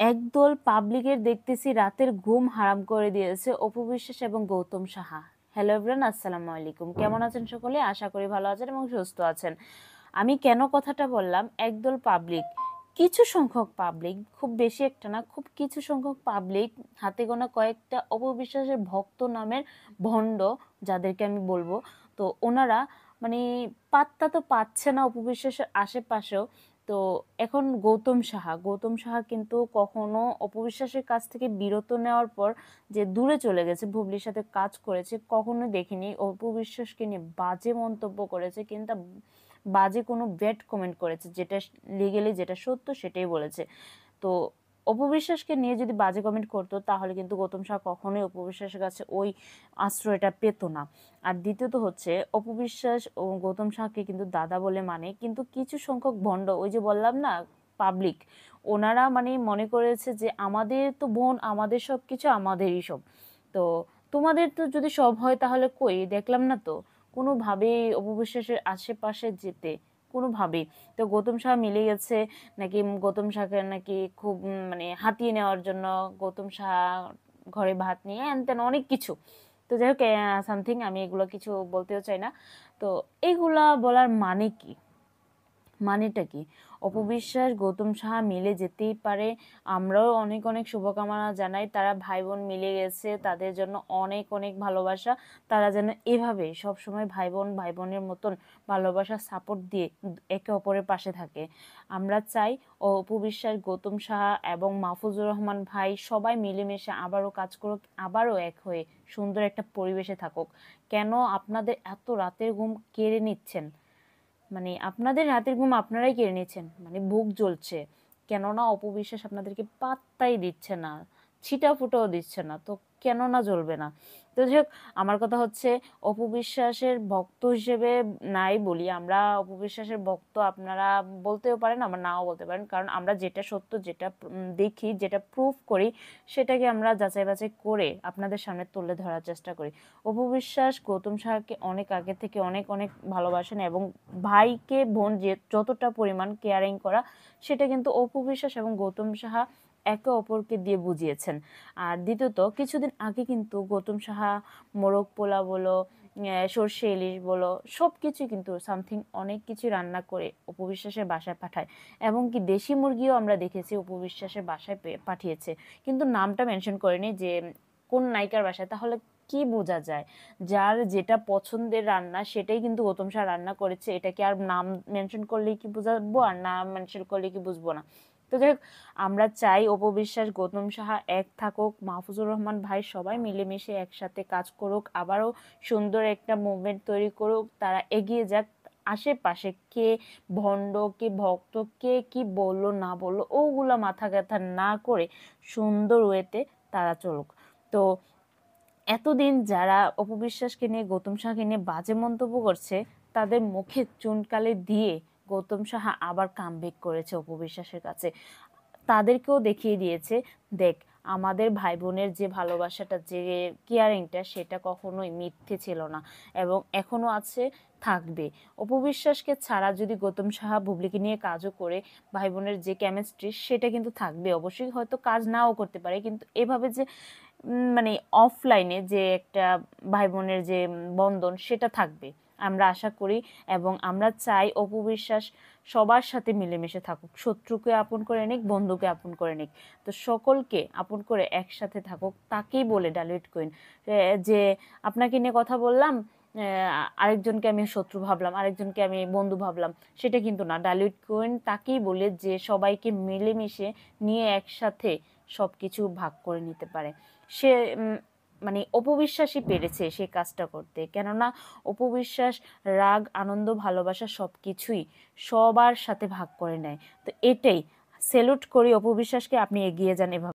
একদল পাবলিকের দেখতেছি রাতের ঘুম হারাম করে দিয়েছে অপু বিশ্বাস এবং গৌতম সাহা। হ্যালো এভরিওয়ান, আসসালামু আলাইকুম। কেমন আছেন সকলে? আশা করি ভালো আছেন এবং সুস্থ আছেন। আমি কেন কথাটা বললাম, একদল পাবলিক, কিছু সংখ্যক পাবলিক, খুব বেশি একটা না, খুব কিছু সংখ্যক পাবলিক, হাতে গোনা কয়েকটা অপু বিশ্বাসের ভক্ত নামের ভণ্ড, যাদেরকে আমি বলবো, তো ওনারা মানে পাত্তা তো পাচ্ছে না অপু বিশ্বাসের আশেপাশেও। তো এখন গৌতম সাহা কিন্তু কখনো অপু বিশ্বাসের কাছ থেকে বিরত নেওয়ার পর যে দূরে চলে গেছে, বুবলির সাথে কাজ করেছে, কখনো দেখিনি অপু বিশ্বাসকে নিয়ে বাজে মন্তব্য করেছে, কিন্তু বাজে কোনো ব্যাড কমেন্ট করেছে, যেটা লিগেলি যেটা সত্য সেটাই বলেছে। তো অপু বিশ্বাসকে নিয়ে যদি বাজে কমেন্ট করতো তাহলে কিন্তু গৌতম সাহা কখনোই অপু বিশ্বাসের কাছে ওই আশ্রয়টা পেত না। আর দ্বিতীয়ত হচ্ছে, অপু বিশ্বাস ও গৌতম সাহাকে কিন্তু দাদা বলে মানে, কিন্তু কিছু সংখ্যক ভণ্ড, ওই যে বললাম না, পাবলিক, ওনারা মানে মনে করেছে যে আমাদের তো বোন, আমাদের সব কিছু আমাদেরই সব, তো তোমাদের তো যদি সব হয় তাহলে কই দেখলাম না তো কোনোভাবেই অপু বিশ্বাসের আশেপাশে যেতে, কোনোভাবেই। তো গৌতম সাহা মিলে গেছে নাকি, গৌতম সাহাকে নাকি খুব মানে হাতিয়ে নেওয়ার জন্য গৌতম সাহা ঘরে ভাত নিয়ে এন তেন অনেক কিছু। তো যাই হোক, সামথিং, আমি এগুলো কিছু বলতেও চাই না। তো এগুলা বলার মানে কি, মানেটা কি? অপবিশ্বাস গৌতম সাহা মিলে যেতেই পারে, আমরাও অনেক অনেক শুভকামনা জানাই। তারা ভাই বোন মিলে গেছে, তাদের জন্য অনেক অনেক ভালোবাসা। তারা যেন এভাবে সবসময় ভাই বোনের মতন ভালোবাসা সাপোর্ট দিয়ে একে অপরের পাশে থাকে। আমরা চাই অপবিশ্বাস, গৌতম সাহা এবং মাহফুজুর রহমান ভাই সবাই মিলেমিশে আবারও কাজ করুক, আবারও এক হয়ে সুন্দর একটা পরিবেশে থাকুক। কেন আপনাদের এত রাতের ঘুম কেড়ে নিচ্ছেন? মানে আপনাদের রাতের ঘুম আপনারাই কেড়ে নিচ্ছেন, মানে বুক জ্বলছে। কেননা অপবিশ্বাস আপনাদেরকে পাত্তাই দিচ্ছে না, ছিটা ফুটাও দিচ্ছে না, তো কেন না জ্বলবে না? তো যাই হোক, আমার কথা হচ্ছে, অপবিশ্বাসের ভক্ত হিসেবে নাই বলি, আমরা অপবিশ্বাসের ভক্ত, আপনারা বলতেও পারেন, আমরা নাও বলতে পারেন, কারণ আমরা যেটা সত্য, যেটা দেখি, যেটা প্রুফ করি, সেটাকে আমরা যাচাই বাছাই করে আপনাদের সামনে তুলে ধরার চেষ্টা করি। অপু বিশ্বাস গৌতম সাহাকে অনেক আগে থেকে অনেক অনেক ভালোবাসেন, এবং ভাইকে বোন যে যতটা পরিমাণ কেয়ারিং করা, সেটা কিন্তু অপু বিশ্বাস এবং গৌতম সাহা একে অপরকে দিয়ে বুঝিয়েছেন। আর দ্বিতীয়ত, কিছুদিন আগে কিন্তু গৌতম সাহা মোরগ পোলা বলো, সর্ষে ইলিশ বলো, সব কিছুই কিন্তু সামথিং অনেক কিছু রান্না করে অপু বিশ্বাসের বাসায় পাঠায়, এবং কি দেশি মুরগিও আমরা দেখেছি অপু বিশ্বাসের বাসায় পাঠিয়েছে, কিন্তু নামটা মেনশন করেনি যে কোন নায়িকার বাসায়। তাহলে কি বোঝা যায়? যার যেটা পছন্দের রান্না সেটাই কিন্তু গৌতম সাহা রান্না করেছে, এটাকে আর নাম মেনশন করলেই কি বুঝাবো, আর নাম মেনশন করলে কি বুঝবো না? তো যাই হোক, আমরা চাই অপু বিশ্বাস, গৌতম সাহা এক থাকুক, মাহফুজুর রহমান ভাই সবাই মিলেমিশে একসাথে কাজ করুক, আবারও সুন্দর একটা মুভমেন্ট তৈরি করুক, তারা এগিয়ে যাক। আশেপাশে কে ভণ্ড, কে ভক্ত, কে কি বললো না বললো ওগুলা মাথা ব্যথা না করে সুন্দর ওয়েতে তারা চলুক। তো এতদিন যারা অপু বিশ্বাসকে নিয়ে, গৌতম সাহাকে নিয়ে বাজে মন্তব্য করছে, তাদের মুখে চুনকালি দিয়ে গৌতম সাহা আবার কামব্যাক করেছে অপু বিশ্বাসের কাছে। তাদেরকেও দেখিয়ে দিয়েছে, দেখ, আমাদের ভাই বোনের যে ভালোবাসাটা, যে কেয়ারিংটা, সেটা কখনোই মিথ্যে ছিল না, এবং এখনো আছে, থাকবে। অপু বিশ্বাসকে ছাড়া যদি গৌতম সাহা বুবলিকে নিয়ে কাজও করে, ভাই বোনের যে কেমিস্ট্রি সেটা কিন্তু থাকবে অবশ্যই, হয়তো কাজ নাও করতে পারে, কিন্তু এভাবে যে মানে অফলাইনে যে একটা ভাই বোনের যে বন্ধন, সেটা থাকবে আমরা আশা করি। এবং আমরা চাই অপু বিশ্বাস সবার সাথে মিলেমিশে থাকুক, শত্রুকে আপন করে নিক, বন্ধুকে আপন করে নিক, তো সকলকে আপন করে একসাথে থাকুক, তাকেই বলে ডালিউড কুইন। যে আপনাকে নিয়ে কথা বললাম, আরেকজনকে আমি শত্রু ভাবলাম, আরেকজনকে আমি বন্ধু ভাবলাম, সেটা কিন্তু না। ডালিউড কুইন তাকেই বলে যে সবাইকে মিলেমিশে নিয়ে একসাথে সবকিছু ভাগ করে নিতে পারে। সে মানে অপবিশ্বাসই পেরেছে সেই কাজটা করতে, কেননা অপবিশ্বাস রাগ, আনন্দ, ভালোবাসা সবকিছুই সবার সাথে ভাগ করে নেয়। তো এটাই স্যালুট করি অপবিশ্বাসকে, আপনি এগিয়ে যান এভাবে।